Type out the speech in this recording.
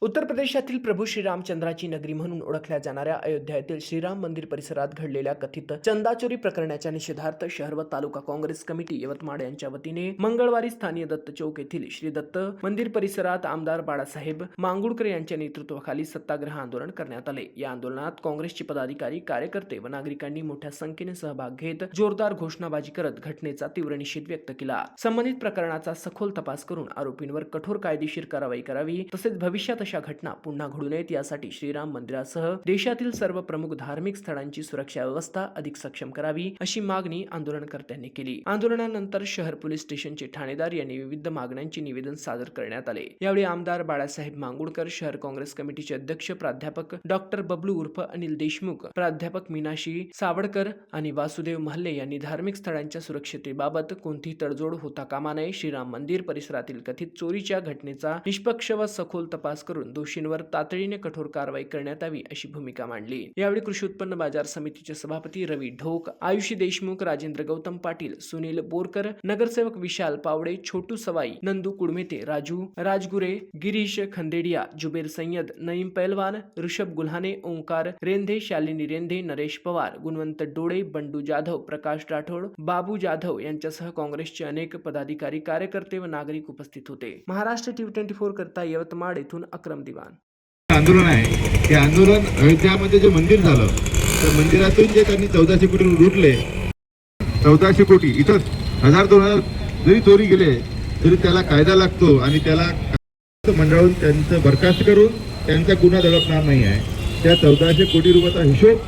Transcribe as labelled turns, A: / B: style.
A: उत्तर प्रदेशातील प्रभू श्रीरामचंद्राची नगरी म्हणून ओळखल्या जाणाऱ्या अयोध्या येथील श्रीराम मंदिर परिसरात घडलेल्या कथित चंदाचोरी प्रकरणाच्या निषेधार्थ शहर व तालुका काँग्रेस कमिटी यवतमाळ यांच्या वतीने मंगळवारी स्थानीय दत्त चौक येथील श्री दत्त मंदिर परिसरात आमदार बाळासाहेब मांगुळकर यांच्या नेतृत्वाखाली सत्याग्रह आंदोलन करण्यात आले। या आंदोलनात काँग्रेसचे पदाधिकारी, कार्यकर्ते व नागरिकांनी मोठ्या संख्येने सहभाग घेत जोरदार घोषणाबाजी करत घटनेचा तीव्र निषेध व्यक्त केला। संबंधित प्रकरणाचा सखोल तपास करून आरोपींवर कठोर कायदेशीर कारवाई करावी तसेच भविष्यात अशा घटना पुन्हा घडू नयेत यासाठी श्रीराम मंदिरासह देशातील सर्व प्रमुख धार्मिक स्थळांची सुरक्षा व्यवस्था अधिक सक्षम करावी अशी मागणी आंदोलनकर्त्यांनी केली। आंदोलनानंतर शहर पोलीस स्टेशनचे ठाणेदार यांनी विविध मागण्यांचे निवेदन सादर करण्यात आले। यावेळी आमदार बाळासाहेब मांगुळकर, शहर काँग्रेस कमिटीचे अध्यक्ष प्राध्यापक डॉक्टर बबलू उर्फ अनिल देशमुख, प्राध्यापक मीनाक्षी सावडकर आणि वासुदेव महल्ले यांनी धार्मिक स्थळांच्या सुरक्षतेबाबत कोणतीही तडजोड होता कामा नये, श्रीराम मंदिर परिसरातील कथित चोरीच्या घटनेचा निष्पक्ष व सखोल तपास करून दोषींवर तातडीने कठोर कारवाई करण्यात यावी अशी भूमिका मांडली। यावेळी कृषी उत्पन्न बाजार समितीचे सभापती रवी ढोक, आयुषी देशमुख, राजेंद्र गौतम पाटील, सुनील बोरकर, नगरसेवक विशाल पावडे, छोटू सवाई, नंदू कुडमेते, राजू राजगुरे, गिरीश खंदेडिया, जुबेर सय्यद, नईम पैलवान, ऋषभ गुल्हाने, ओंकार रेंधे, शालिनी रेंधे, नरेश पवार, गुणवंत डोळे, बंडू जाधव, प्रकाश राठोड, बाबू जाधव यांच्यासह काँग्रेसचे अनेक पदाधिकारी, कार्यकर्ते व नागरिक उपस्थित होते। महाराष्ट्र टीव्ही 24 करता यवतमाळ येथून अक्रम दिवान।
B: आंदोलन आहे ते आंदोलन अयोध्यामध्ये जे मंदिर झालं त्या मंदिरातून जे त्यांनी 1400 कोटी लुटले, 1400 कोटी इथं 1000-2000 जरी चोरी गेले तरी त्याला कायदा लागतो आणि त्याला मंडळातून त्यांचं बरखास्त करून त्यांचा गुन्हा दडपणार नाही आहे। त्या 1400 कोटी रुपयाचा हिशोब